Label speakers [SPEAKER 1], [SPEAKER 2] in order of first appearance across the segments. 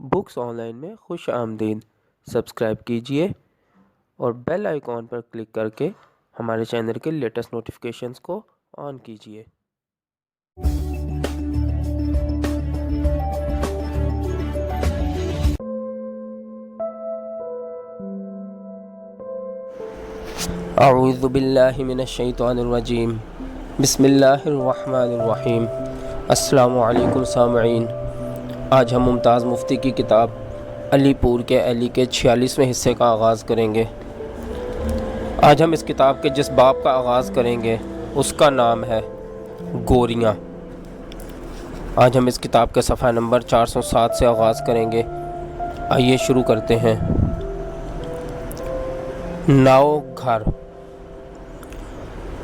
[SPEAKER 1] Books online में खुश आमदीद। सब्सक्राइब कीजिए और बेल आइकॉन पर क्लिक करके हमारे चैनल के लेटेस्ट नोटिफिकेशंस को ऑन कीजिए। अऊज़ु बिल्लाहि मिनश शैतानिर रजीम। बिस्मिल्लाहिर रहमानिर रहीम। अस्सलामु अलैकुम सामईन। आज हम मुमताज़ मुफ्ती की किताब अलीपुर के अली के 46वें हिस्से का आगाज़ करेंगे। आज हम इस किताब के जिस बाब का आगाज़ करेंगे उसका नाम है गोरियाँ। आज हम इस किताब के सफ़ा नंबर 407 से आगाज़ करेंगे। आइए शुरू करते हैं। नाव घर।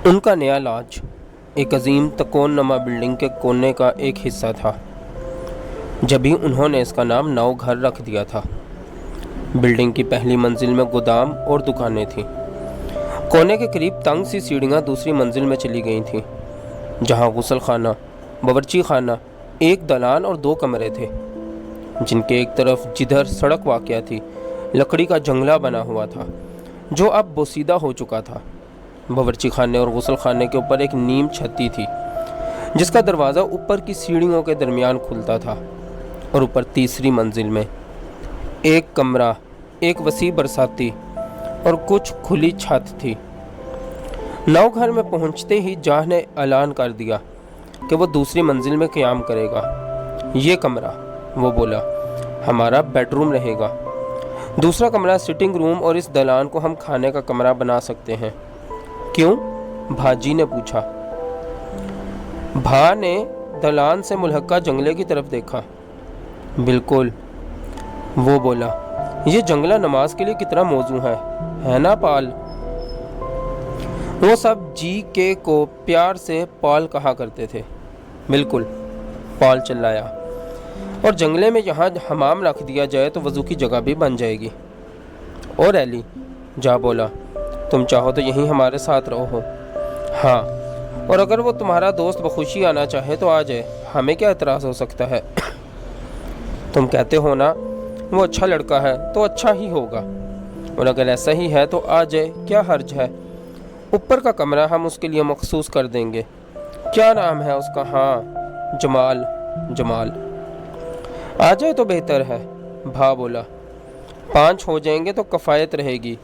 [SPEAKER 1] उनका नया लॉज एक अजीम तकोन नमा बिल्डिंग के कोने का एक हिस्सा था। जब ही उन्होंने इसका नाम नाव घर रख दिया था। बिल्डिंग की पहली मंजिल में गोदाम और दुकानें थीं। कोने के करीब तंग सी सीढ़ियाँ दूसरी मंजिल में चली गई थीं, जहाँ गुसल खाना, बावर्ची खाना, एक दलान और 2 कमरे थे, जिनके एक तरफ जिधर सड़क वाक़या थी लकड़ी का जंगला बना हुआ था जो अब बोसीदा हो चुका था। बावर्ची खाने और गुसल खाने के ऊपर एक नीम छत्ती थी जिसका दरवाज़ा ऊपर की सीढ़ियों के दरमियान खुलता था, और ऊपर तीसरी मंजिल में एक कमरा, एक वसी बरसाती और कुछ खुली छत थी। नाव घर में पहुंचते ही जाह ने ऐलान कर दिया कि वो दूसरी मंजिल में क़याम करेगा। ये कमरा, वो बोला, हमारा बेडरूम रहेगा। दूसरा कमरा सिटिंग रूम और इस दलान को हम खाने का कमरा बना सकते हैं। क्यों? भाजी ने पूछा। भा ने दलान से मुल्हक्का जंगले की तरफ देखा। बिल्कुल, वो बोला, ये जंगला नमाज के लिए कितना मौजू है ना पाल? वो सब जी के को प्यार से पाल कहा करते थे। बिल्कुल, पाल चिल्लाया। और जंगले में यहाँ हमाम रख दिया जाए तो वज़ू की जगह भी बन जाएगी। और एली जा बोला, तुम चाहो तो यहीं हमारे साथ रहो। हाँ, और अगर वो तुम्हारा दोस्त बखुशी आना चाहे तो आ जाए, हमें क्या एतराज़ हो सकता है? तुम कहते हो ना वो अच्छा लड़का है तो अच्छा ही होगा, और अगर ऐसा ही है तो आ जाए, क्या हर्ज है? ऊपर का कमरा हम उसके लिए मखसूस कर देंगे। क्या नाम है उसका? हाँ, जमाल। जमाल आ जाए तो बेहतर है, भा बोला। 5 हो जाएंगे तो कफ़ायत रहेगी।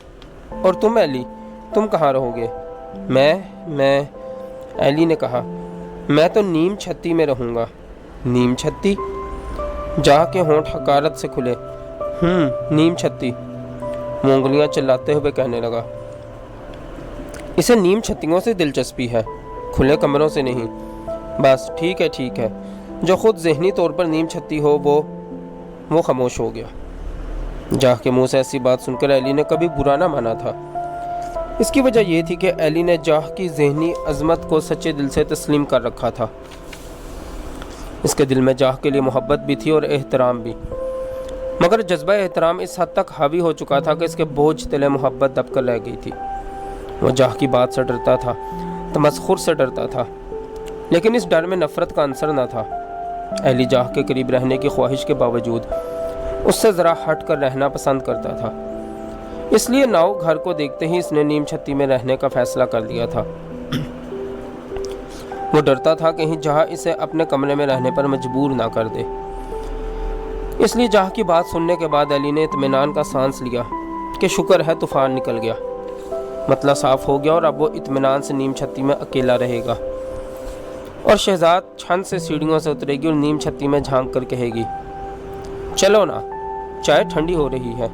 [SPEAKER 1] और तुम एली, तुम कहाँ रहोगे? मैं एली ने कहा, मैं तो नीम छत्ती में रहूँगा। नीम छत्ती? जा के होंठ हकारत से खुले। नीम छत्ती, वो उंगलियाँ चिल्लाते हुए कहने लगा। इसे नीम छत्तियों से दिलचस्पी है, खुले कमरों से नहीं। बस ठीक है। जो खुद ज़हनी तौर पर नीम छत्ती हो वो खामोश हो गया। जाह के मुँह से ऐसी बात सुनकर एली ने कभी बुरा ना माना था। इसकी वजह यह थी कि एली ने जाह की ज़हनी अज़मत को सच्चे दिल से तस्लीम कर रखा था। इसके दिल में जाह के लिए मोहब्बत भी थी और एहतराम भी, मगर जज्बा एहतराम इस हद तक हावी हो चुका था कि इसके बोझ तले मोहब्बत दबकर रह गई थी। वो जाह की बात से डरता था, तमस्खुर से डरता था, लेकिन इस डर में नफ़रत का अंसर न था। एली जाह के करीब रहने की ख्वाहिश के बावजूद उससे ज़रा हट कर रहना पसंद करता था। इसलिए नाव घर को देखते ही इसने नीम छत्ती में रहने का फैसला कर लिया था। वो डरता था कहीं जाह इसे अपने कमरे में रहने पर मजबूर ना कर दे। इसलिए जाह की बात सुनने के बाद अली ने इत्मीनान का सांस लिया कि शुक्र है तूफ़ान निकल गया, मतला साफ़ हो गया और अब वो इत्मीनान से नीम छत्ती में अकेला रहेगा। और शहजाद छंद से सीढ़ियों से उतरेगी और नीम छत्ती में झांक कर कहेगी, चलो ना, चाय ठंडी हो रही है।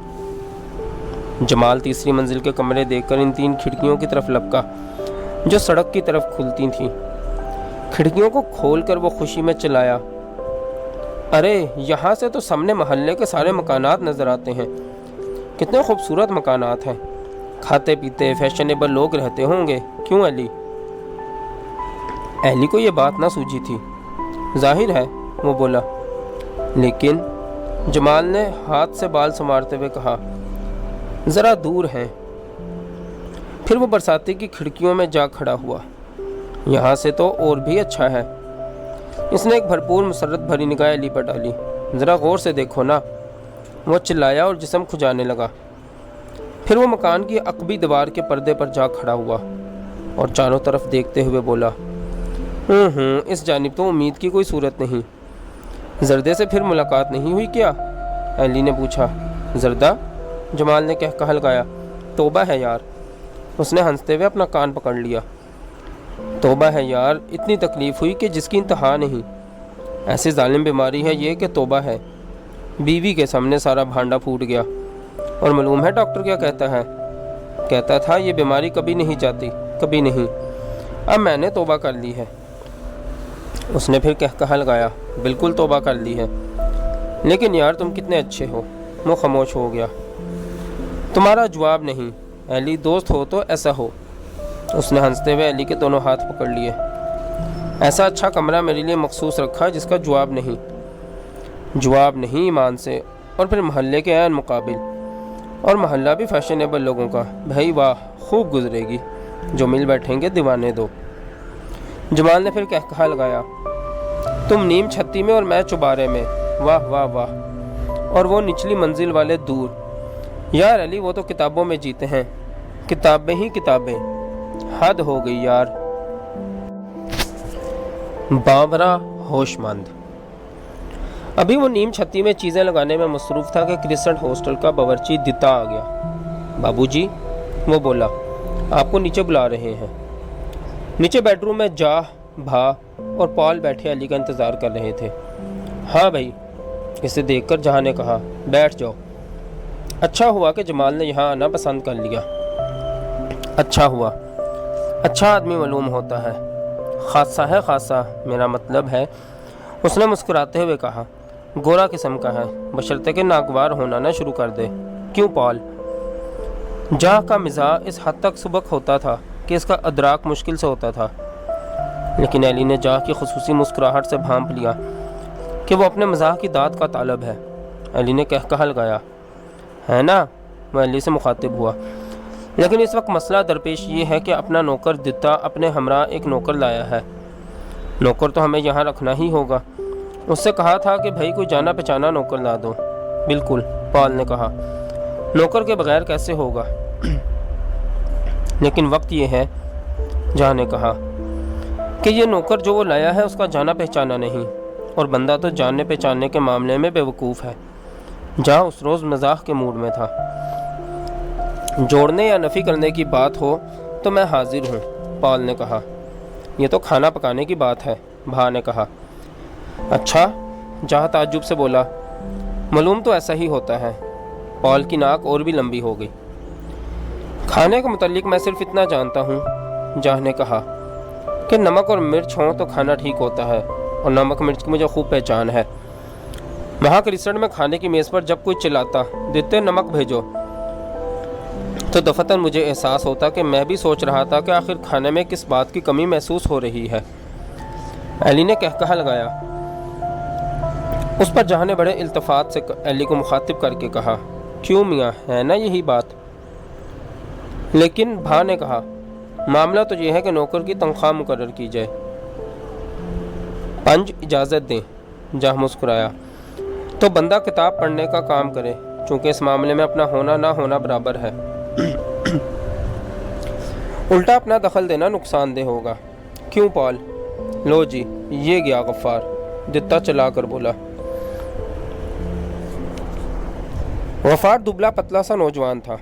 [SPEAKER 1] जमाल तीसरी मंजिल के कमरे देखकर इन 3 खिड़कियों की तरफ लपका जो सड़क की तरफ खुलती थीं। खिड़कियों को खोलकर वो खुशी में चिल्लाया, अरे यहाँ से तो सामने मोहल्ले के सारे मकानात नज़र आते हैं। कितने खूबसूरत मकानात हैं। खाते पीते फैशनेबल लोग रहते होंगे, क्यों एली? एली को ये बात ना सूझी थी। जाहिर है, वो बोला। लेकिन जमाल ने हाथ से बाल संवारते हुए कहा, ज़रा दूर हैं। फिर वो बरसाती की खिड़कियों में जा खड़ा हुआ। यहाँ से तो और भी अच्छा है। इसने एक भरपूर मुसर्रत भरी निगाह एली पर डाली। ज़रा गौर से देखो ना, وہ چلایا اور جسم کھجانے لگا۔ پھر وہ مکان کی عقبی دیوار کے پردے پر جا کھڑا ہوا اور چاروں طرف دیکھتے ہوئے بولا، اس جانب تو امید کی کوئی صورت نہیں۔ زردے سے پھر ملاقات نہیں ہوئی کیا؟ ایلی نے پوچھا۔ زردہ؟ جمال نے کہہ لگایا، توبہ ہے یار۔ اس نے ہنستے ہوئے اپنا کان پکڑ لیا۔ توبہ ہے یار، اتنی تکلیف ہوئی کہ جس کی انتہا نہیں۔ ایسی ظالم بیماری ہے یہ کہ توبہ ہے۔ بیوی کے سامنے سارا بھانڈا پھوٹ گیا۔ اور معلوم ہے ڈاکٹر کیا کہتا ہے؟ کہتا تھا یہ بیماری کبھی نہیں جاتی، کبھی نہیں۔ اب میں نے توبہ کر لی ہے۔ اس نے پھر کہہ لگایا، بالکل توبہ کر لی ہے۔ لیکن یار تم کتنے اچھے ہو۔ وہ خاموش ہو گیا۔ تمہارا جواب نہیں ایلی، دوست ہو تو ایسا ہو۔ اس نے ہنستے ہوئے ایلی کے دونوں ہاتھ پکڑ لیے۔ ایسا اچھا کمرہ میرے لیے مخصوص رکھا جس کا جواب نہیں ایمان سے، اور پھر محلے کے عین مقابل، اور محلہ بھی فیشنیبل لوگوں کا۔ بھائی واہ، خوب گزرے گی، جو مل بیٹھیں گے دیوانے دو۔ جمال نے پھر کہہ لگایا، تم نیم چھتی میں اور میں چوبارے میں، واہ واہ واہ۔ اور وہ نچلی منزل والے دور۔ یار علی وہ تو کتابوں میں جیتے ہیں، کتابیں ہی کتابیں۔ حد ہو گئی یار۔ بابرا ہوش مند۔ ابھی وہ نیم چھتی میں چیزیں لگانے میں مصروف تھا کہ کرسنٹ ہاسٹل کا باورچی دتا آ گیا۔ بابو جی، وہ بولا، آپ کو نیچے بلا رہے ہیں۔ نیچے بیڈ روم میں جاہ، بھا اور پال بیٹھے علی کا انتظار کر رہے تھے۔ ہاں بھائی، اسے دیکھ کر جہاں نے کہا، بیٹھ جاؤ۔ اچھا ہوا کہ جمال نے یہاں آنا پسند کر لیا۔ اچھا ہوا۔ اچھا آدمی معلوم ہوتا ہے۔ خاصا ہے، خاصا میرا مطلب ہے، اس نے مسکراتے ہوئے کہا، گورا قسم کا ہے، بشرطے کہ ناگوار ہونا نہ شروع کر دے۔ کیوں پال؟ جاہ کا مزاح اس حد تک سبک ہوتا تھا کہ اس کا ادراک مشکل سے ہوتا تھا، لیکن ایلی نے جاہ کی خصوصی مسکراہٹ سے بھانپ لیا کہ وہ اپنے مزاح کی داد کا طالب ہے۔ ایلی نے کہہ لگایا، ہے نا؟ وہ ایلی سے مخاطب ہوا۔ لیکن اس وقت مسئلہ درپیش یہ ہے کہ اپنا نوکر دتا اپنے ہمراہ ایک نوکر لایا ہے۔ نوکر تو ہمیں یہاں رکھنا ہی ہوگا۔ اس سے کہا تھا کہ بھائی کوئی جانا پہچانا نوکر لا دو۔ بالکل، پال نے کہا، نوکر کے بغیر کیسے ہوگا؟ لیکن وقت یہ ہے، جہاں نے کہا، کہ یہ نوکر جو وہ لایا ہے اس کا جانا پہچانا نہیں، اور بندہ تو جاننے پہچاننے کے معاملے میں بے وقوف ہے۔ جہاں اس روز مزاح کے موڈ میں تھا۔ جوڑنے یا نفی کرنے کی بات ہو تو میں حاضر ہوں، پال نے کہا۔ یہ تو کھانا پکانے کی بات ہے، بھا نے کہا۔ اچھا، جہاں تعجب سے بولا، معلوم تو ایسا ہی ہوتا ہے۔ پال کی ناک اور بھی لمبی ہو گئی۔ کھانے کے متعلق میں صرف اتنا جانتا ہوں، جہاں نے کہا، کہ نمک اور مرچ ہوں تو کھانا ٹھیک ہوتا ہے، اور نمک مرچ کی مجھے خوب پہچان ہے۔ وہاں کرسٹ میں کھانے کی میز پر جب کوئی چلاتا، دیتے نمک بھیجو، تو دفتر مجھے احساس ہوتا کہ میں بھی سوچ رہا تھا کہ آخر کھانے میں کس بات کی کمی محسوس ہو رہی ہے۔ ایلی نے کہہ لگایا۔ اس پر جہاں نے بڑے التفات سے ایلی کو مخاطب کر کے کہا، کیوں میاں، ہے نا یہی بات؟ لیکن بھا نے کہا، معاملہ تو یہ ہے کہ نوکر کی تنخواہ مقرر کی جائے۔ پنج اجازت دیں، جہاں مسکرایا، تو بندہ کتاب پڑھنے کا کام کرے، چونکہ اس معاملے میں اپنا ہونا نہ ہونا برابر ہے۔ الٹا اپنا دخل دینا نقصان دہ ہوگا۔ کیوں پال؟ لو جی، یہ گیا غفار، دتا چلا کر بولا۔ غفار دبلا پتلا سا نوجوان تھا۔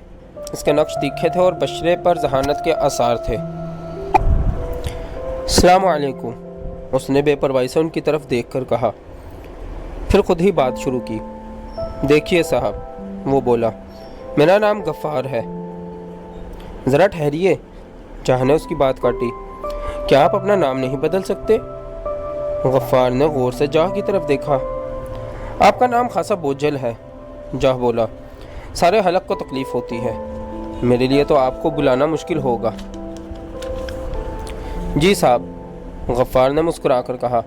[SPEAKER 1] اس کے نقش تیکھے تھے اور بشرے پر ذہانت کے آثار تھے۔ السلام علیکم، اس نے بے پرواہی سے ان کی طرف دیکھ کر کہا، پھر خود ہی بات شروع کی۔ دیکھیے صاحب، وہ بولا، میرا نام غفار ہے۔ ذرا ٹھہریے، جہاں نے اس کی بات کاٹی، کیا آپ اپنا نام نہیں بدل سکتے؟ غفار نے غور سے جاہ کی طرف دیکھا۔ آپ کا نام خاصا بوجھل ہے، جاہ بولا، سارے حلق کو تکلیف ہوتی ہے، میرے لیے تو آپ کو بلانا مشکل ہوگا۔ جی صاحب، غفار نے مسکرا کر کہا،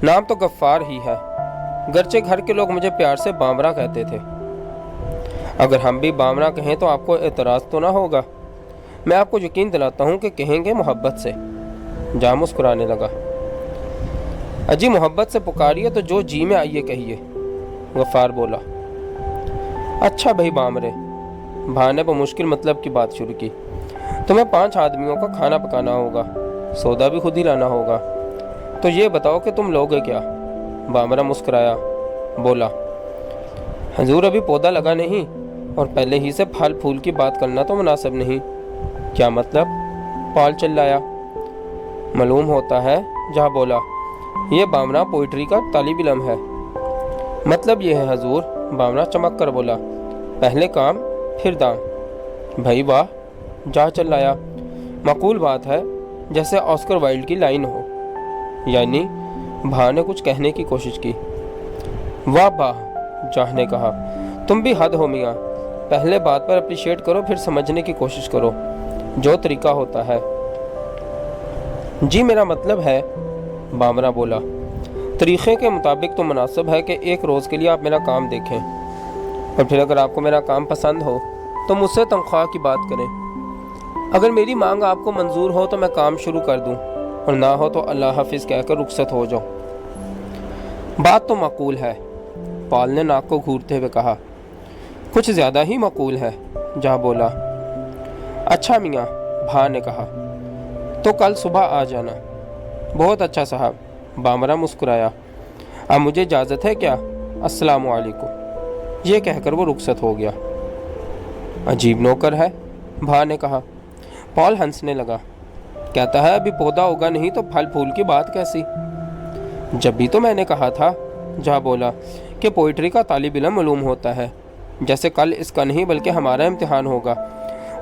[SPEAKER 1] نام تو غفار ہی ہے، گرچہ گھر کے لوگ مجھے پیار سے بامرا کہتے تھے۔ اگر ہم بھی بامرا کہیں تو آپ کو اعتراض تو نہ ہوگا؟ میں آپ کو یقین دلاتا ہوں کہ کہیں گے محبت سے۔ جاہ مسکرانے لگا۔ اجی محبت سے پکاریے تو جو جی میں آئیے کہیے، غفار بولا۔ अच्छा भाई बामरे, भा ने मुश्किल मतलब की बात शुरू की। तुम्हें 5 आदमियों का खाना पकाना होगा, सौदा भी खुद ही लाना होगा, तो ये बताओ कि तुम लोगे क्या? बामरा मुस्कुराया, बोला, हजूर अभी पौधा लगा नहीं और पहले ही से फल फूल की बात करना तो मुनासिब नहीं। क्या मतलब? पाल चिल्लाया। मालूम होता है, जहाँ बोला, ये बामरा पोइट्री का तालिब इल्म है। मतलब ये है हजूर, बामरा चमक कर बोला, पहले काम फिर दाम। भाई वाह, जा चिल्लाया, माकूल बात है, जैसे ऑस्कर वाइल्ड की लाइन हो। यानी? भा ने कुछ कहने की कोशिश की। वाह वाह, जाह ने कहा, तुम भी हद हो मियाँ, पहले बात पर अप्रिशिएट करो फिर समझने की कोशिश करो, जो तरीका होता है। जी मेरा मतलब है, बामरा बोला, तरीक़े के मुताबिक तो मुनासिब है कि एक रोज़ के लिए आप मेरा काम देखें और फिर अगर आपको मेरा काम पसंद हो तो मुझसे तनख्वाह की बात करें। अगर मेरी मांग आपको मंजूर हो तो मैं काम शुरू कर दूं और ना हो तो अल्लाह हाफिज़ कहकर रुखसत हो जाओ। बात तो माकूल है, पाल ने नाक को घूरते हुए कहा। कुछ ज़्यादा ही माकूल है, जा बोला। अच्छा मियाँ, भा ने कहा, तो कल सुबह आ जाना। बहुत अच्छा साहब, बामरा मुस्कुराया। अब मुझे इजाज़त है क्या? अस्सलामु अलैकुम। ये कहकर वो रुखसत हो गया। अजीब नौकर है, भा ने कहा। पॉल हंसने लगा, कहता है अभी पौधा होगा नहीं तो फल फूल की बात कैसी? जब भी तो मैंने कहा था, जा बोला, कि पोइट्री का तालिब इल्म मालूम होता है, जैसे कल इसका नहीं बल्कि हमारा इम्तिहान होगा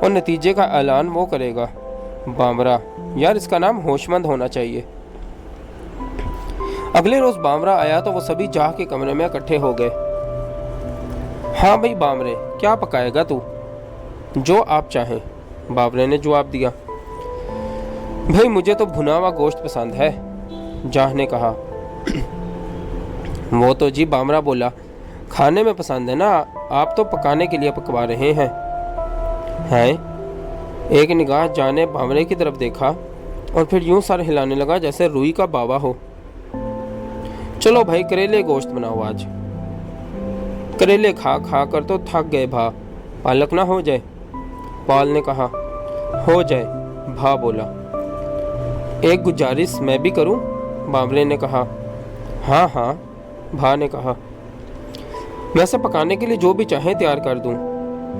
[SPEAKER 1] और नतीजे का ऐलान वो करेगा। बामरा, यार इसका नाम होशमंद होना चाहिए। अगले रोज बामरा आया तो वो सभी जाह के कमरे में इकट्ठे हो गए। हाँ भाई बामरे, क्या पकाएगा तू? जो आप चाहें, बामरे ने जवाब दिया। भाई मुझे तो भुना हुआ गोश्त पसंद है, जाह ने कहा। वो तो जी, बामरा बोला, खाने में पसंद है ना, आप तो पकाने के लिए पकवा रहे हैं। एक निगाह जाने बामरे की तरफ देखा और फिर यूं सर हिलाने लगा जैसे रूई का बाबा हो। चलो भाई करेले गोश्त बनाओ आज। करेले खा खा कर तो थक गए भा, पालक ना हो जाए? पाल ने कहा। हो जाए, भा बोला। एक गुजारिश मैं भी करूं? बामरे ने कहा। हाँ हाँ, भा ने कहा। वैसे पकाने के लिए जो भी चाहे तैयार कर दूं,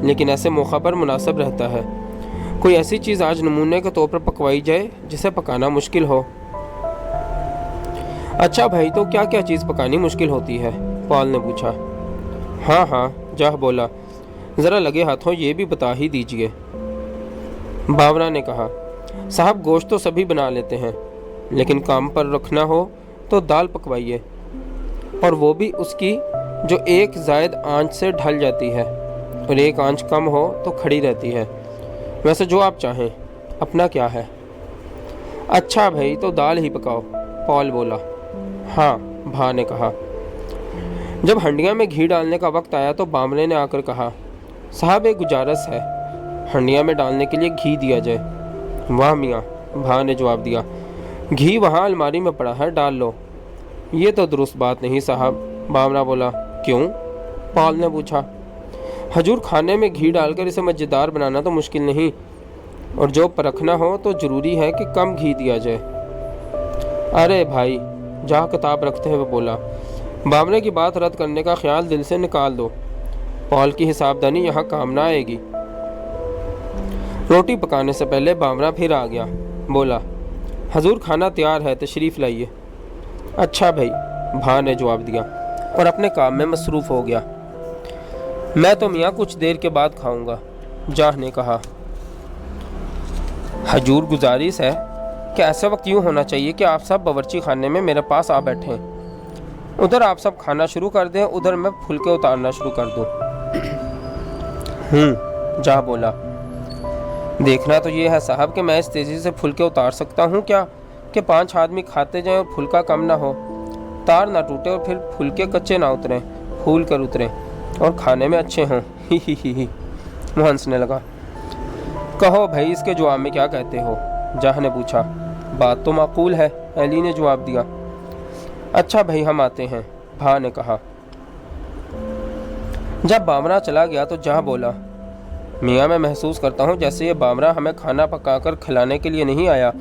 [SPEAKER 1] लेकिन ऐसे मौका पर मुनासिब रहता है कोई ऐसी चीज़ आज नमूने के तौर पर पकवाई जाए जिसे पकाना मुश्किल हो। अच्छा भाई, तो क्या क्या चीज़ पकानी मुश्किल होती है? पॉल ने पूछा। हाँ हाँ, जाह बोला, ज़रा लगे हाथों ये भी बता ही दीजिए। बावरा ने कहा। साहब गोश्त तो सभी बना लेते हैं, लेकिन काम पर रखना हो तो दाल पकवाइए, और वो भी उसकी जो एक जायद आंच से ढल जाती है और एक आंच कम हो तो खड़ी रहती है। वैसे जो आप चाहें, अपना क्या है? अच्छा भाई, तो दाल ही पकाओ, पॉल बोला। हाँ, भा ने कहा। जब हंडिया में घी डालने का वक्त आया तो बामरे ने आकर कहा, साहब एक गुजारिश है, हंडिया में डालने के लिए घी दिया जाए। वाह मियाँ, भा ने जवाब दिया, घी वहाँ अलमारी में पड़ा है, डाल लो। ये तो दुरुस्त बात नहीं साहब, बामरा बोला। क्यों? पॉल ने पूछा। हजूर, खाने में घी डालकर इसे मज़ेदार बनाना तो मुश्किल नहीं, और जो परखना हो तो ज़रूरी है कि कम घी दिया जाए। अरे भाई, जहाँ किताब रखते हुए बोला। बामरे की बात रद्द करने का ख्याल दिल से निकाल दो, पॉल की हिसाबदानी यहाँ काम ना आएगी। रोटी पकाने से पहले बामरा फिर आ गया, बोला, हजूर खाना तैयार है, तशरीफ़ लाइए। अच्छा भाई, भा ने जवाब दिया और अपने काम में मसरूफ़ हो गया। मैं तो मियाँ कुछ देर के बाद खाऊंगा, जाह ने कहा। हजूर गुजारिश है कि ऐसा वक्त यूँ होना चाहिए कि आप सब बावर्ची खाने में मेरे पास आ बैठें। उधर आप सब खाना शुरू कर दें, उधर मैं फुलके उतारना शुरू कर दूँ। जाह बोला। देखना तो ये है साहब कि मैं इस तेज़ी से फुलके उतार सकता हूँ क्या कि 5 आदमी खाते जाएं और फुलका कम ना हो, तार ना टूटे और फिर फुलके कच्चे ना उतरें, फूल कर उतरें और खाने में अच्छे हों। ही वो हंसने लगा। कहो भाई, इसके जवाब में क्या कहते हो? जाह ने पूछा। बात तो माकूल है, अली ने जवाब दिया। अच्छा भाई, हम आते हैं, भा ने कहा। जब बामरा चला गया तो जहाँ बोला, मियाँ मैं महसूस करता हूँ जैसे ये बामरा हमें खाना पकाकर खिलाने के लिए नहीं आया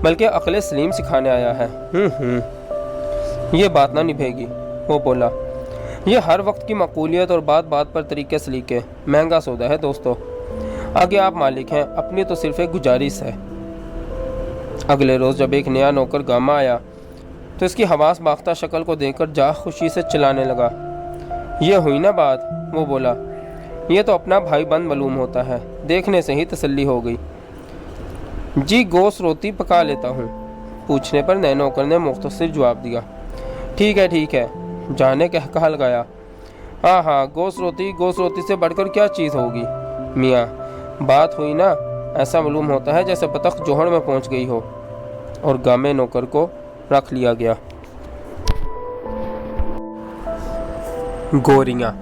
[SPEAKER 1] बल्कि अक्ल सलीम सिखाने आया है। ये बात ना निभेगी, वो बोला। ये हर वक्त की मकबूलियत और बात बात पर तरीके सलीके महंगा सौदा है दोस्तों। आगे आप मालिक हैं, अपनी तो सिर्फ एक गुजारिश है। अगले रोज़ जब एक नया नौकर गामा आया तो इसकी हवास बाख्ता शक्ल को देखकर जा खुशी से चिल्लाने लगा। ये हुई ना बात, वो बोला। ये तो अपना भाई बंद मालूम होता है, देखने से ही तसल्ली हो गई। जी गोश्त रोटी पका लेता हूँ, पूछने पर नए नौकर ने मुख्तसर जवाब दिया। ठीक है, जाने कहा लगाया। हाँ, गोश्त रोटी से बढ़कर क्या चीज़ होगी मियाँ। बात हुई ना, ऐसा मालूम होता है जैसे बतख जोहड़ में पहुँच गई हो। और गामे नौकर को रख लिया गया। गोरियाँ।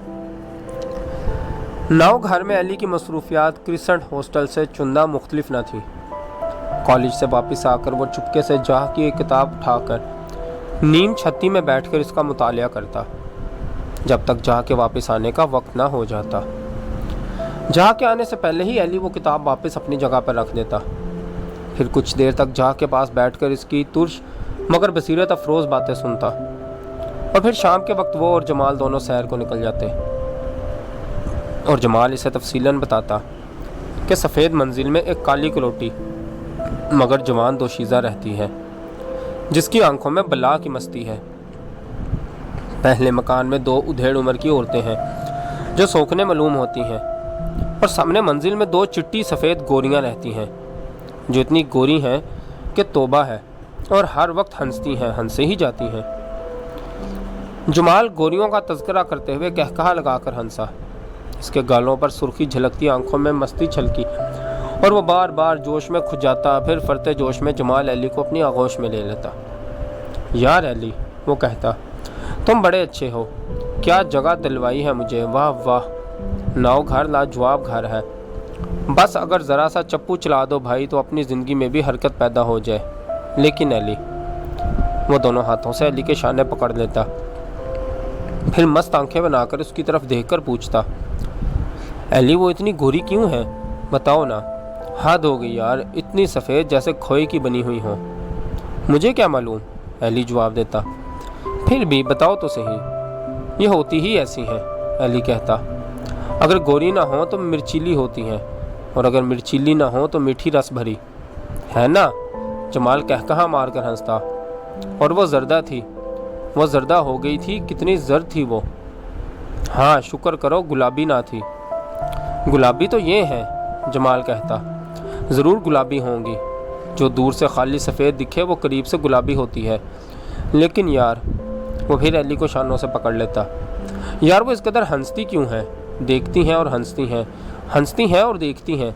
[SPEAKER 1] नाव घर में अली की मसरूफियात क्रिसेंट हॉस्टल से चुंदा मुख्तलिफ न थी। कॉलेज से वापस आकर वो चुपके से जाह की एक किताब उठाकर नीम छत्ती में बैठकर इसका मुतालिया करता जब तक जाह के वापस आने का वक्त ना हो जाता। जाह के आने से पहले ही अली वो किताब वापस अपनी जगह पर रख देता। फिर कुछ देर तक जाह के पास बैठकर इसकी तुर्श मगर बसीरत अफरोज़ बातें सुनता और फिर शाम के वक्त वो और जमाल दोनों सैर को निकल जाते और जमाल इसे तफसीलन बताता कि सफ़ेद मंजिल में एक काली कलोटी मगर जवान दोशीज़ा रहती है जिसकी आंखों में बला की मस्ती है। पहले मकान में 2 उधेड़ उम्र की औरतें हैं जो सोखने मालूम होती हैं और सामने मंजिल में 2 चिट्टी सफ़ेद गोरियां रहती हैं जो इतनी गोरी हैं कि तौबा है और हर वक्त हंसती हैं, हंसे ही जाती हैं। जमाल गोरियों का तज़किरा करते हुए कहकहा लगाकर हंसा। इसके गालों पर सुर्खी झलकती, आंखों में मस्ती छलकी और वो बार बार जोश में खुद जाता। फिर फरते जोश में जमाल अली को अपनी आगोश में ले लेता। यार अली, वो कहता, तुम बड़े अच्छे हो, क्या जगह दिलवाई है मुझे, वाह वाह, नाव घर लाजवाब घर है। बस अगर ज़रा सा चप्पू चला दो भाई तो अपनी ज़िंदगी में भी हरकत पैदा हो जाए। लेकिन अली, वो दोनों हाथों से अली के शाने पकड़ लेता, फिर मस्त आंखें बनाकर उसकी तरफ देखकर पूछता, अली वो इतनी गोरी क्यों है, बताओ ना। हद हो गई यार, इतनी सफ़ेद जैसे खोए की बनी हुई हो। मुझे क्या मालूम, अली जवाब देता। फिर भी बताओ तो सही, ये होती ही ऐसी हैं, अली कहता। अगर गोरी ना हो तो मिर्चीली होती हैं और अगर मिर्चीली ना हो तो मीठी रस भरी है ना। जमाल कहकहा मार कर हंसता। और वो जर्दा थी, वो जर्दा हो गई थी, कितनी जर्द थी वो। हाँ शुक्र करो गुलाबी ना थी। गुलाबी तो ये हैं, जमाल कहता। ज़रूर गुलाबी होंगी, जो दूर से खाली सफ़ेद दिखे वो करीब से गुलाबी होती है। लेकिन यार, वो फिर अली को शानों से पकड़ लेता। यार वो इस कदर हंसती क्यों हैं, देखती हैं और हंसती हैं, हंसती हैं और देखती हैं,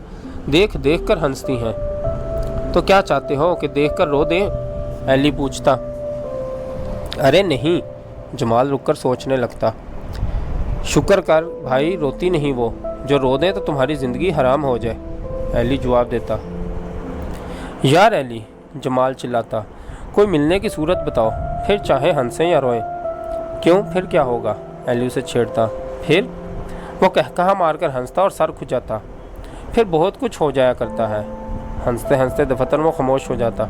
[SPEAKER 1] देख देख कर हंसती हैं। तो क्या चाहते हो कि देख कर रो दें, अली पूछता। अरे नहीं, जमाल रुक कर सोचने लगता। शुक्र कर भाई, रोती नहीं वो, जो रो दें तो तुम्हारी ज़िंदगी हराम हो जाए, अली जवाब देता। यार अली, जमाल चिल्लाता, कोई मिलने की सूरत बताओ, फिर चाहे हंसें या रोएं। क्यों, फिर क्या होगा, अली उसे छेड़ता। फिर वो कहकहा मारकर हंसता और सर खुजाता। फिर बहुत कुछ हो जाया करता है। हंसते हंसते दफतर वो खामोश हो जाता।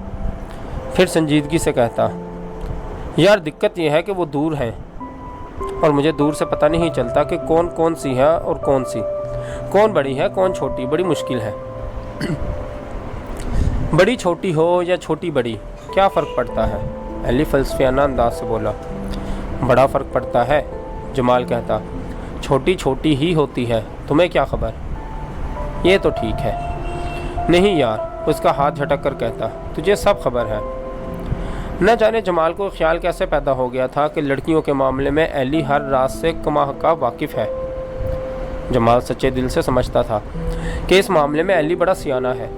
[SPEAKER 1] फिर संजीदगी से कहता, यार दिक्कत यह है कि वो दूर हैं और मुझे दूर से पता नहीं चलता कि कौन कौन सी है और कौन सी, कौन बड़ी है कौन छोटी, बड़ी मुश्किल है। बड़ी छोटी हो या छोटी बड़ी, क्या फ़र्क पड़ता है, अली फ़लसफ़ियाना अंदाज से बोला। बड़ा फ़र्क पड़ता है, जमाल कहता। छोटी छोटी ही होती है, तुम्हें क्या खबर। ये तो ठीक है। नहीं यार, उसका हाथ झटक कर कहता, तुझे सब खबर है। न जाने जमाल को ख्याल कैसे पैदा हो गया था कि लड़कियों के मामले में अली हर राज से कमाह का वाकिफ़ है। जमाल सच्चे दिल से समझता था कि इस मामले में अली बड़ा सियाना है।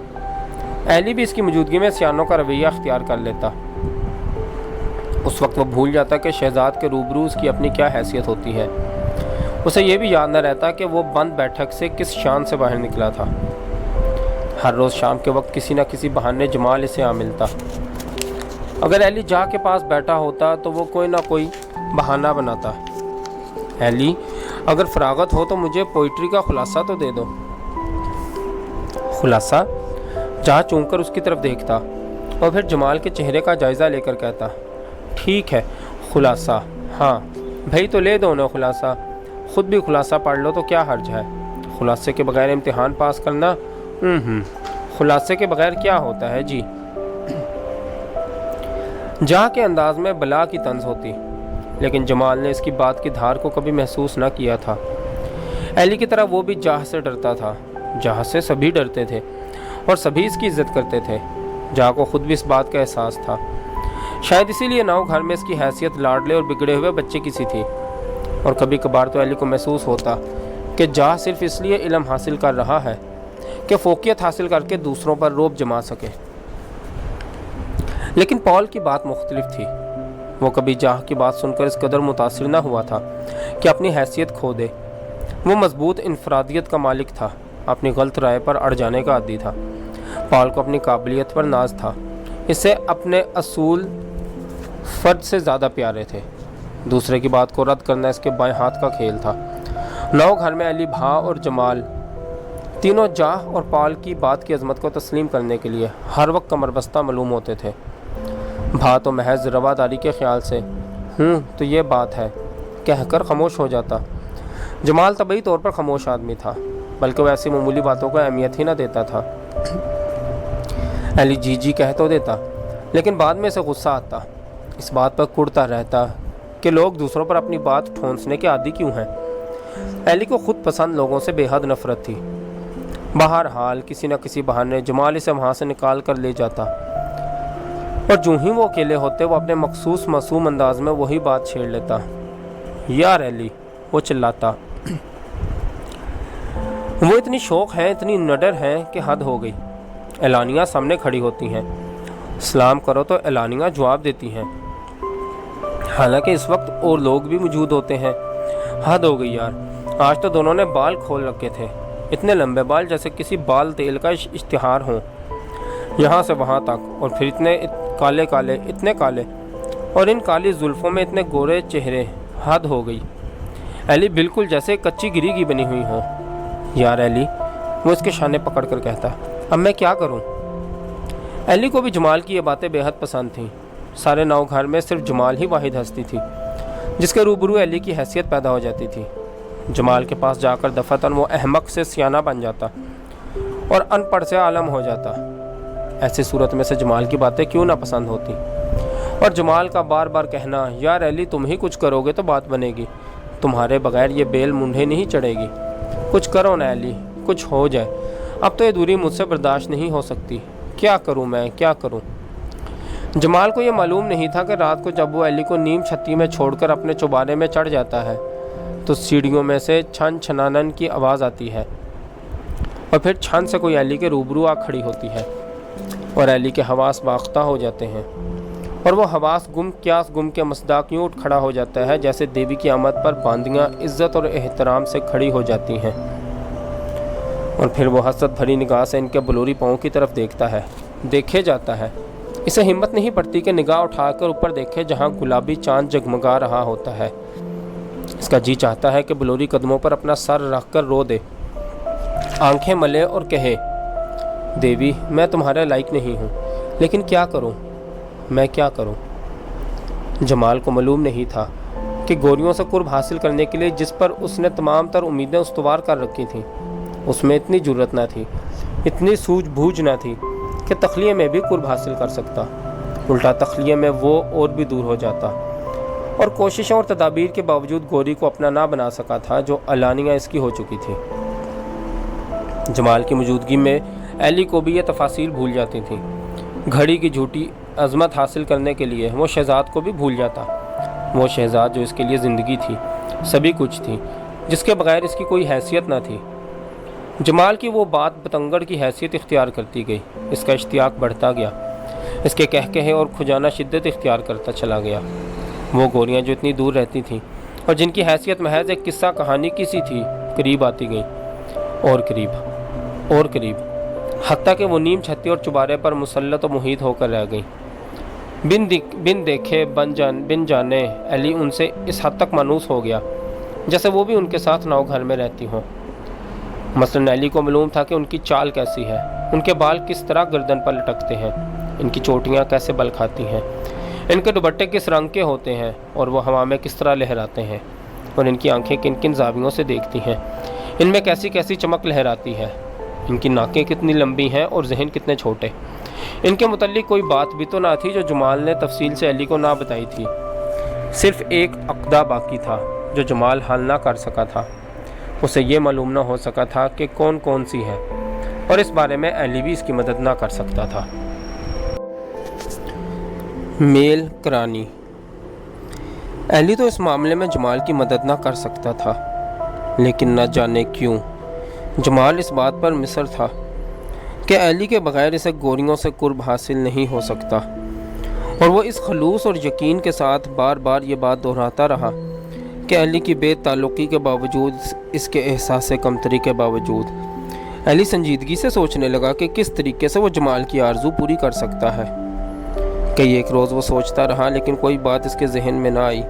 [SPEAKER 1] अली भी इसकी मौजूदगी में सियानों का रवैया अख्तियार कर लेता। उस वक्त वो भूल जाता कि शहजाद के रूबरू उसकी अपनी क्या हैसियत होती है। उसे ये भी याद न रहता कि वो बंद बैठक से किस शान से बाहर निकला था। हर रोज़ शाम के वक्त किसी न किसी बहाने जमाल इसे आ मिलता। अगर अली जा के पास बैठा होता तो वो कोई ना कोई बहाना बनाता। अली اگر فراغت ہو تو مجھے پوئٹری کا خلاصہ تو دے دو۔ خلاصہ؟ جہاں چونک کر اس کی طرف دیکھتا اور پھر جمال کے چہرے کا جائزہ لے کر کہتا، ٹھیک ہے خلاصہ، ہاں بھائی تو لے دو نا خلاصہ، خود بھی خلاصہ پڑھ لو تو کیا حرج ہے۔ خلاصے کے بغیر امتحان پاس کرنا؟ خلاصے کے بغیر کیا ہوتا ہے جی؟ جہاں کے انداز میں بلا کی طنز ہوتی، لیکن جمال نے اس کی بات کی دھار کو کبھی محسوس نہ کیا تھا۔ ایلی کی طرح وہ بھی جہاں سے ڈرتا تھا، جہاں سے سبھی ڈرتے تھے اور سبھی اس کی عزت کرتے تھے۔ جہاں کو خود بھی اس بات کا احساس تھا، شاید اسی لیے ناؤ گھر میں اس کی حیثیت لاڈلے اور بگڑے ہوئے بچے کی سی تھی۔ اور کبھی کبھار تو ایلی کو محسوس ہوتا کہ جہاں صرف اس لیے علم حاصل کر رہا ہے کہ فوقیت حاصل کر کے دوسروں پر روب جما سکے۔ لیکن پال کی بات مختلف تھی۔ وہ کبھی جہاں کی بات سن کر اس قدر متاثر نہ ہوا تھا کہ اپنی حیثیت کھو دے۔ وہ مضبوط انفرادیت کا مالک تھا، اپنی غلط رائے پر اڑ جانے کا عادی تھا۔ پال کو اپنی قابلیت پر ناز تھا، اسے اپنے اصول فرد سے زیادہ پیارے تھے۔ دوسرے کی بات کو رد کرنا اس کے بائیں ہاتھ کا کھیل تھا۔ نو گھر میں علی بھا اور جمال تینوں جاہ اور پال کی بات کی عظمت کو تسلیم کرنے کے لیے ہر وقت کمر بستہ معلوم ہوتے تھے۔ بھا تو محض رواداری کے خیال سے تو یہ بات ہے کہہ کر خاموش ہو جاتا۔ جمال طبعی طور پر خاموش آدمی تھا، بلکہ وہ ایسی معمولی باتوں کو اہمیت ہی نہ دیتا تھا۔ علی جی کہہ تو دیتا، لیکن بعد میں اسے غصہ آتا، اس بات پر کڑتا رہتا کہ لوگ دوسروں پر اپنی بات ٹھونسنے کے عادی کیوں ہیں۔ علی کو خود پسند لوگوں سے بے حد نفرت تھی۔ بہرحال کسی نہ کسی بہانے جمال اسے وہاں سے نکال کر لے جاتا، اور جو ہی وہ اکیلے ہوتے وہ اپنے مخصوص معصوم انداز میں وہی بات چھیڑ لیتا۔ یار علی، وہ چلاتا، وہ اتنی شوق ہیں، اتنی نڈر ہیں کہ حد ہو گئی۔ اعلانیہ سامنے کھڑی ہوتی ہیں، سلام کرو تو اعلانیہ جواب دیتی ہیں، حالانکہ اس وقت اور لوگ بھی موجود ہوتے ہیں۔ حد ہو گئی یار، آج تو دونوں نے بال کھول رکھے تھے، اتنے لمبے بال جیسے کسی بال تیل کا اشتہار ہوں، یہاں سے وہاں تک، اور پھر اتنے کالے کالے، اتنے کالے، اور ان کالی زلفوں میں اتنے گورے چہرے۔ حد ہو گئی۔ ایلی بالکل جیسے کچی گری کی بنی ہوئی ہوں۔ یار ایلی، وہ اس کے شانے پکڑ کر کہتا، اب میں کیا کروں؟ ایلی کو بھی جمال کی یہ باتیں بے حد پسند تھیں۔ سارے نو گھر میں صرف جمال ہی واحد ہستی تھی جس کے روبرو ایلی کی حیثیت پیدا ہو جاتی تھی۔ جمال کے پاس جا کر دفعتاً وہ احمق سے سیانہ بن جاتا اور ان پڑھ سے عالم ہو جاتا۔ ایسی صورت میں سے جمال کی باتیں کیوں نہ پسند ہوتی، اور جمال کا بار بار کہنا، یار ایلی تم ہی کچھ کرو گے تو بات بنے گی، تمہارے بغیر یہ بیل منڈے نہیں چڑھے گی، کچھ کرو نا ایلی، کچھ ہو جائے، اب تو یہ دوری مجھ سے برداشت نہیں ہو سکتی، کیا کروں میں، کیا کروں؟ جمال کو یہ معلوم نہیں تھا کہ رات کو جب وہ ایلی کو نیم چھتی میں چھوڑ کر اپنے چوبارے میں چڑھ جاتا ہے تو سیڑھیوں میں سے چھن چھنانن کی آواز آتی ہے، اور پھر چھن سے کوئی ایلی کے روبرو آ کھڑی ہوتی ہے، اور ایلی کے حواس باختہ ہو جاتے ہیں، اور وہ حواس گم کیاس گم کے مصداق یوں اٹھ کھڑا ہو جاتا ہے جیسے دیوی کی آمد پر باندیاں عزت اور احترام سے کھڑی ہو جاتی ہیں، اور پھر وہ حسرت بھری نگاہ سے ان کے بلوری پاؤں کی طرف دیکھتا ہے، دیکھے جاتا ہے۔ اسے ہمت نہیں پڑتی کہ نگاہ اٹھا کر اوپر دیکھے جہاں گلابی چاند جگمگا رہا ہوتا ہے۔ اس کا جی چاہتا ہے کہ بلوری قدموں پر اپنا سر رکھ کر رو دے، آنکھیں ملے اور کہے، دیوی میں تمہارے لائق نہیں ہوں، لیکن کیا کروں، میں کیا کروں؟ جمال کو معلوم نہیں تھا کہ گوریوں سے قرب حاصل کرنے کے لیے جس پر اس نے تمام تر امیدیں استوار کر رکھی تھیں، اس میں اتنی جرت نہ تھی، اتنی سوجھ بوجھ نہ تھی کہ تخلیے میں بھی قرب حاصل کر سکتا۔ الٹا تخلیے میں وہ اور بھی دور ہو جاتا، اور کوششوں اور تدابیر کے باوجود گوری کو اپنا نہ بنا سکا تھا جو علانیہ اس کی ہو چکی تھی۔ جمال کی موجودگی میں ایلی کو بھی یہ تفاصیل بھول جاتی تھیں۔ گھڑی کی جھوٹی عظمت حاصل کرنے کے لیے وہ شہزاد کو بھی بھول جاتا، وہ شہزاد جو اس کے لیے زندگی تھی، سبھی کچھ تھی، جس کے بغیر اس کی کوئی حیثیت نہ تھی۔ جمال کی وہ بات بتنگڑ کی حیثیت اختیار کرتی گئی، اس کا اشتیاق بڑھتا گیا، اس کے کہے اور کھجانا شدت اختیار کرتا چلا گیا۔ وہ گوریاں جو اتنی دور رہتی تھیں اور جن کی حیثیت محض ایک قصہ کہانی کی سی تھی، قریب آتی گئیں، اور قریب اور قریب، حتیٰ کہ وہ نیم چھتی اور چبارے پر مسلط و محیط ہو کر رہ گئیں۔ بن دیکھے بن جانے ایلی ان سے اس حد تک مانوس ہو گیا जैसे वो भी उनके साथ नाव घर में रहती हों। मसलन एली को मालूम था कि उनकी चाल कैसी है, उनके बाल किस तरह गर्दन पर लटकते हैं, इनकी चोटियाँ कैसे बल खाती हैं, इनके दुपट्टे किस रंग के होते हैं और वो हवा में किस तरह लहराते हैं, और इनकी आंखें किन किन जावियों से देखती हैं, इनमें कैसी कैसी चमक लहराती है, इनकी नाकें कितनी लंबी हैं और जहन कितने छोटे। इनके मुतल्लिक कोई बात भी तो ना थी जो जमाल ने तफसील से अली को ना बताई थी। सिर्फ एक अक़दा बाकी था जो जमाल हल ना कर सका था। उसे ये मालूम ना हो सका था कि कौन कौन सी है, और इस बारे में अली भी इसकी मदद ना कर सकता था। मेल करानी। अली तो इस मामले में जमाल की मदद ना कर सकता था, लेकिन न जाने क्यों जमाल इस बात पर मिसर था कि अली के बगैर इसे गोरियों से कुर्ब हासिल नहीं हो सकता, और वो इस खलूस और यकीन के साथ बार बार ये बात दोहराता रहा कि अली की बेताल्लुकी के बावजूद, इसके एहसास कमतरी के बावजूद, अली संजीदगी से सोचने लगा कि किस तरीके से वो जमाल की आरज़ू पूरी कर सकता है। कई एक रोज़ वो सोचता रहा, लेकिन कोई बात इसके जहन में ना आई।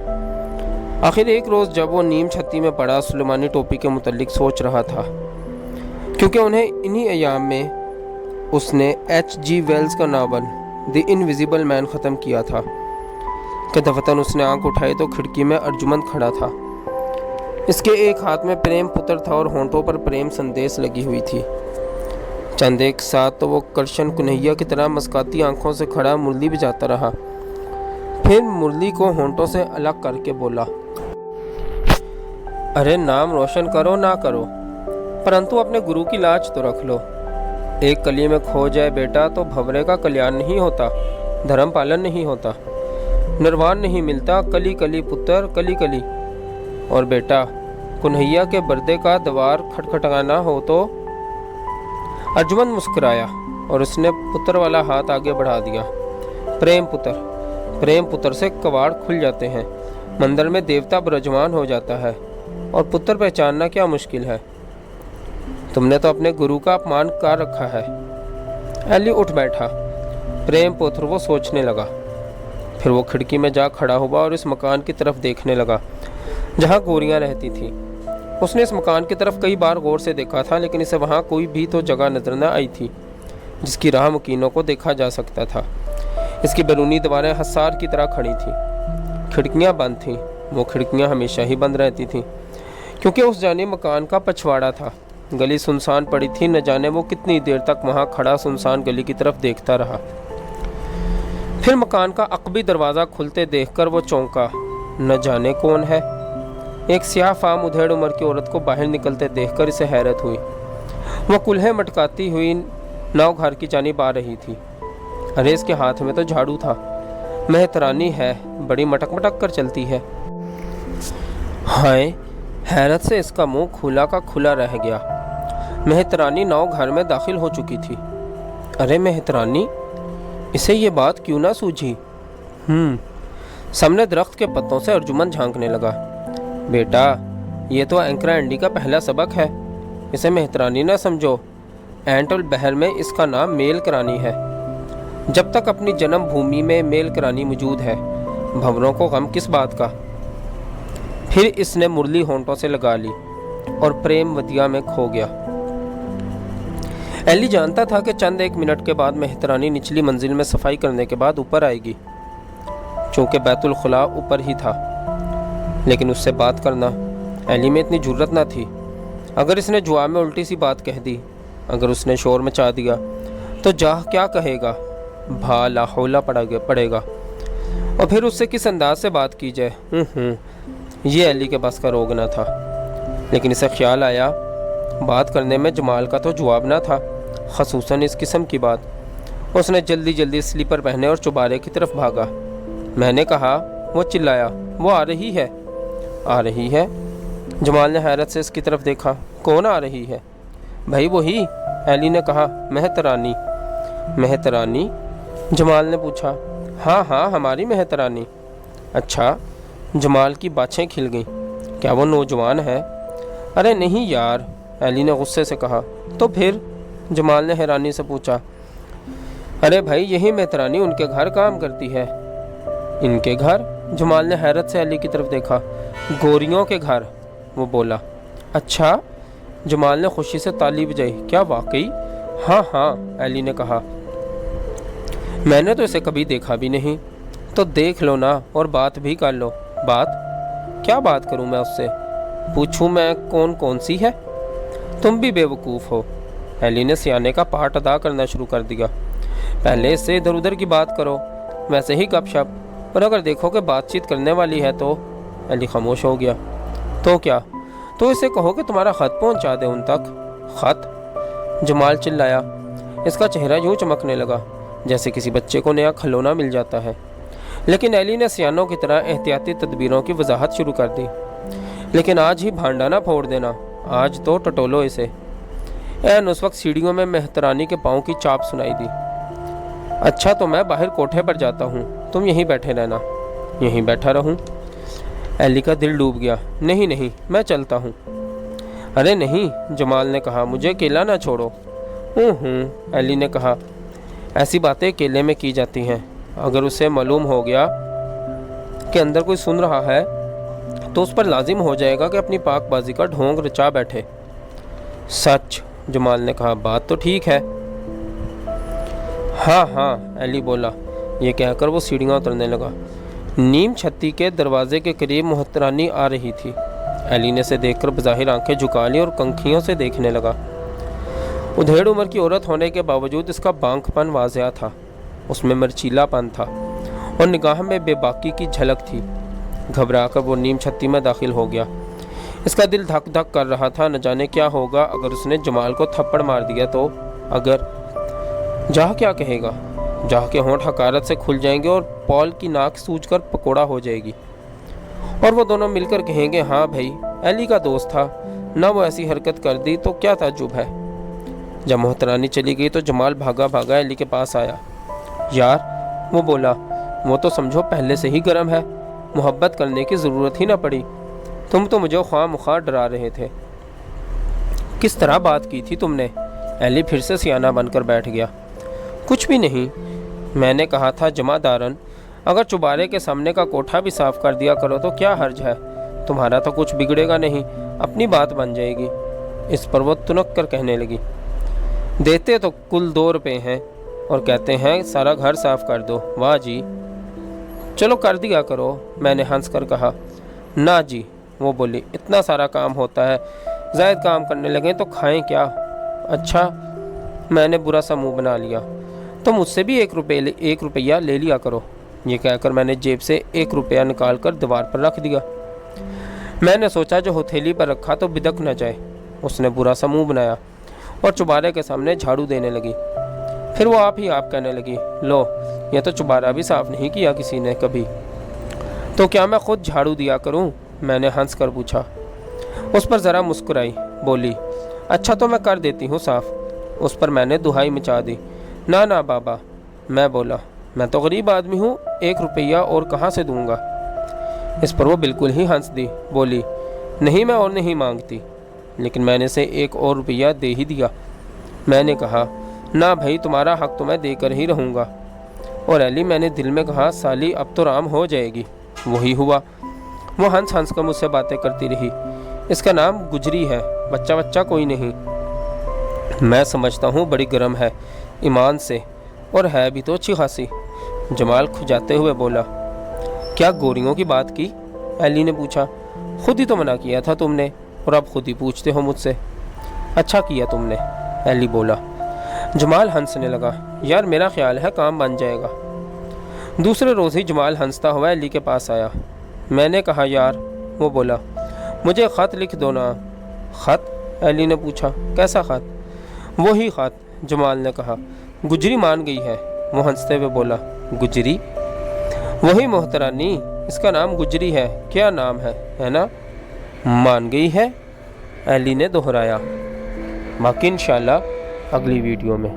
[SPEAKER 1] आखिर एक रोज़ जब वो नीम छत्ती में पड़ा सुलेमानी टोपी के मुतल्लिक सोच रहा था, क्योंकि उन्हें इन्हीं अयाम में उसने H.G. वेल्स का नावल द इनविजिबल मैन ख़त्म किया था कि दफतन उसने आंख उठाई तो खिड़की में अर्जुमंद खड़ा था। इसके एक हाथ में प्रेम पुत्र था और होंठों पर प्रेम संदेश लगी हुई थी। चंद एक साथ तो वो करशन कन्हैया की तरह मस्काती आंखों से खड़ा मुरली बजाता रहा, फिर मुरली को होंठों से अलग करके बोला, अरे नाम रोशन करो ना करो, परंतु अपने गुरु की लाज तो रख लो। एक कली में खो जाए बेटा तो भंवरे का कल्याण नहीं होता, धर्म पालन नहीं होता, निर्वाण नहीं मिलता, कली कली पुत्र कली कली। और बेटा कन्हैया के पर्दे का द्वार खटखटाना हो तो। अर्जुमंद मुस्कुराया और उसने पुत्र वाला हाथ आगे बढ़ा दिया। प्रेम पुत्र से कवाड़ खुल जाते हैं, मंदिर में देवता विराजमान हो जाता है, और पुत्र पहचानना क्या मुश्किल है। तुमने तो अपने गुरु का अपमान कर रखा है। अली उठ बैठा। प्रेम पुत्र वो सोचने लगा। फिर वो खिड़की में जा खड़ा हुआ और इस मकान की तरफ देखने लगा जहाँ गोरियाँ रहती थी। उसने इस मकान की तरफ कई बार गौर से देखा था, लेकिन इसे वहाँ कोई भी तो जगह नजर न आई थी जिसकी राह मुकीनों को देखा जा सकता था। इसकी बैरूनी दीवारें हसार की तरह खड़ी थीं, खिड़कियाँ बंद थीं। वो खिड़कियाँ हमेशा ही बंद रहती थीं क्योंकि उस जाने मकान का पछवाड़ा था। गली सुनसान पड़ी थी, न जाने वो कितनी देर तक वहाँ खड़ा सुनसान गली की तरफ देखता रहा। फिर मकान का अकबी दरवाज़ा खुलते देखकर वो चौंका। न जाने कौन है। एक स्याह फाम उधेड़ उम्र की औरत को बाहर निकलते देखकर इसे हैरत हुई। वह कुल्हे मटकाती हुई नाव घर की जानिब आ रही थी। अरे इसके हाथ में तो झाड़ू था। मेहतरानी है, बड़ी मटक मटक कर चलती है। हाय, हैरत से इसका मुंह खुला का खुला रह गया। मेहतरानी नाव घर में दाखिल हो चुकी थी। अरे मेहतरानी, इसे ये बात क्यों ना सूझी। सामने दरख्त के पत्तों से अर्जुमंद झांकने लगा। बेटा, ये तो एंकरा एंडी का पहला सबक है, इसे मेहतरानी ना समझो। एंट और बहर में इसका नाम मेल करानी है। जब तक अपनी जन्म भूमि में मेल करानी मौजूद है, भंवरों को गम किस बात का। फिर इसने मुरली होंठों से लगा ली और प्रेम वदिया में खो गया। एली जानता था कि चंद एक मिनट के बाद मेहतरानी निचली मंजिल में सफाई करने के बाद ऊपर आएगी, चूँकि बैतुल खुला ऊपर ही था। लेकिन उससे बात करना एली में इतनी जुर्रत ना थी। अगर इसने जवाब में उल्टी सी बात कह दी, अगर उसने शोर मचा दिया तो जाह क्या कहेगा, भा लाहौला पड़ेगा। और फिर उससे किस अंदाज से बात की जाए। ये एली के बस का रोग ना था। लेकिन इसे ख्याल आया बात करने में जमाल का तो जवाब ना था, खसूसन इस किस्म की बात। उसने जल्दी जल्दी स्लीपर पहने और चुबारे की तरफ भागा। मैंने कहा, वो चिल्लाया, वो आ रही है। आ रही है? जमाल ने हैरत से इसकी तरफ देखा। कौन आ रही है? भाई वही, एली ने कहा। मेहतरानी। मेहतरानी? जमाल ने पूछा। हाँ हाँ, हमारी मेहतरानी। अच्छा। जमाल की बाछें खिल गईं। क्या वो नौजवान है? अरे नहीं यार, एली ने गुस्से से कहा। तो फिर? जमाल ने हैरानी से पूछा। अरे भाई, यही मेहतरानी उनके घर काम करती है। इनके घर? जमाल ने हैरत से एली की तरफ देखा। गोरियों के घर। وہ بولا۔ اچھا؟ جمال نے خوشی سے تالی بجائی۔ کیا واقعی؟ ہاں ہاں، ایلی نے کہا، میں نے تو اسے کبھی دیکھا بھی نہیں۔ تو دیکھ لو نا اور بات بھی کر لو۔ بات؟ کیا بات کروں میں اس سے؟ پوچھوں میں کون سی ہے؟ تم بھی بے وقوف ہو۔ ایلی نے سیانے کا پارٹ ادا کرنا شروع کر دیا۔ پہلے اس سے ادھر ادھر کی بات کرو، ویسے ہی گپ شپ، اور اگر دیکھو کہ بات چیت کرنے والی ہے تو۔ ایلی خاموش ہو گیا۔ تو کیا؟ تو اسے کہو کہ تمہارا خط پہنچا دے ان تک۔ خط؟ جمال چلایا۔ اس کا چہرہ یوں چمکنے لگا جیسے کسی بچے کو نیا کھلونا مل جاتا ہے۔ لیکن ایلی نے سیانوں کی طرح احتیاطی تدبیروں کی وضاحت شروع کر دی۔ لیکن آج ہی بھانڈا نہ پھوڑ دینا، آج تو ٹٹولو اسے۔ اس وقت سیڑھیوں میں مہترانی کے پاؤں کی چاپ سنائی دی۔ اچھا تو میں باہر کوٹھے پر جاتا ہوں، تم یہیں بیٹھے رہنا۔ یہیں بیٹھا رہوں؟ ایلی کا دل ڈوب گیا۔ نہیں، میں چلتا ہوں۔ ارے نہیں، جمال نے کہا، مجھے اکیلا نہ چھوڑو۔ ایلی نے کہا، ایسی باتیں اکیلے میں کی جاتی ہیں۔ اگر اسے معلوم ہو گیا کہ اندر کوئی سن رہا ہے تو اس پر لازم ہو جائے گا کہ اپنی پاک بازی کا ڈھونگ رچا بیٹھے۔ سچ، جمال نے کہا، بات تو ٹھیک ہے۔ ہاں، ایلی بولا۔ یہ کہہ کر وہ سیڑھیاں اترنے لگا۔ نیم چھتی کے دروازے کے قریب محترانی آ رہی تھی۔ ایلی نے اسے دیکھ کر بظاہر آنکھیں جھکا لی اور کنکھیوں سے دیکھنے لگا۔ ادھیڑ عمر کی عورت ہونے کے باوجود اس کا بانک پن واضح تھا، اس میں مرچیلا پن تھا اور نگاہ میں بے باکی کی جھلک تھی۔ گھبرا کر وہ نیم چھتی میں داخل ہو گیا۔ اس کا دل دھک دھک کر رہا تھا، نہ جانے کیا ہوگا اگر اس نے جمال کو تھپڑ مار دیا تو۔ اگر جہاں کیا کہے گا؟ جہاں کے ہونٹ حقارت سے کھل جائیں گے اور پال کی ناک سوج کر پکوڑا ہو جائے گی، اور وہ دونوں مل کر کہیں گے، ہاں بھائی، ایلی کا دوست تھا، نہ وہ ایسی حرکت کر دی تو کیا تعجب ہے۔ جب محترانی چلی گئی تو جمال بھاگا ایلی کے پاس آیا۔ یار، وہ بولا، وہ تو سمجھو پہلے سے ہی گرم ہے، محبت کرنے کی ضرورت ہی نہ پڑی، تم تو مجھے خواہ مخواہ ڈرا رہے تھے۔ کس طرح بات کی تھی تم نے؟ ایلی پھر سے سیانہ بن کر بیٹھ گیا۔ کچھ بھی نہیں، میں نے کہا تھا جمع دارن، اگر چوبارے کے سامنے کا کوٹھا بھی صاف کر دیا کرو تو کیا حرج ہے، تمہارا تو کچھ بگڑے گا نہیں، اپنی بات بن جائے گی۔ اس پر وہ تنک کر کہنے لگی، دیتے تو کل 2 روپے ہیں اور کہتے ہیں سارا گھر صاف کر دو، واہ جی۔ چلو کر دیا کرو، میں نے ہنس کر کہا۔ نہ جی، وہ بولی، اتنا سارا کام ہوتا ہے، زائد کام کرنے لگیں تو کھائیں کیا۔ اچھا، میں نے برا سا منہ بنا لیا، تو مجھ سے بھی 1 روپیہ لے لیا کرو۔ یہ کہہ کر میں نے جیب سے 1 روپیہ نکال کر دیوار پر رکھ دیا۔ میں نے سوچا جو ہتھیلی پر رکھا تو بدک نہ جائے۔ اس نے برا سا منہ بنایا اور چوبارے کے سامنے جھاڑو دینے لگی۔ پھر وہ آپ کہنے لگی، لو، یہ تو چوبارہ بھی صاف نہیں کیا کسی نے کبھی۔ تو کیا میں خود جھاڑو دیا کروں؟ میں نے ہنس کر پوچھا۔ اس پر ذرا مسکرائی، بولی، اچھا تو میں کر دیتی ہوں صاف۔ اس پر میں نے دہائی مچا دی، نہ بابا۔ میں بولا، میں تو غریب آدمی ہوں، 1 روپیہ اور کہاں سے دوں گا۔ اس پر وہ بالکل ہی ہنس دی، بولی، نہیں، میں اور نہیں مانگتی۔ لیکن میں نے اسے 1 اور روپیہ دے ہی دیا۔ میں نے کہا، نہ بھائی، تمہارا حق تو میں دے کر ہی رہوں گا۔ اور ایلی، میں نے دل میں کہا، سالی اب تو رام ہو جائے گی۔ وہی ہوا۔ وہ ہنس کر مجھ سے باتیں کرتی رہی۔ اس کا نام گجری ہے، بچہ کوئی نہیں۔ میں سمجھتا ہوں بڑی گرم ہے، ایمان سے، اور ہے بھی تو اچھی خاصی۔ جمال کھجاتے ہوئے بولا۔ کیا گوریوں کی بات کی؟ ایلی نے پوچھا۔ خود ہی تو منع کیا تھا تم نے، اور اب خود ہی پوچھتے ہو مجھ سے۔ اچھا کیا تم نے، ایلی بولا۔ جمال ہنسنے لگا۔ یار، میرا خیال ہے کام بن جائے گا۔ دوسرے روز ہی جمال ہنستا ہوا ایلی کے پاس آیا۔ میں نے کہا، یار، وہ بولا، مجھے خط لکھ دو نا۔ خط؟ ایلی نے پوچھا۔ کیسا خط؟ وہی خط، جمال نے کہا۔ گجری مان گئی ہے، وہ ہنستے ہوئے بولا۔ گجری؟ وہی محترانی، اس کا نام گجری ہے۔ کیا نام ہے نا؟ مان گئی ہے، ایلی نے دہرایا۔ باقی انشاءاللہ اگلی ویڈیو میں۔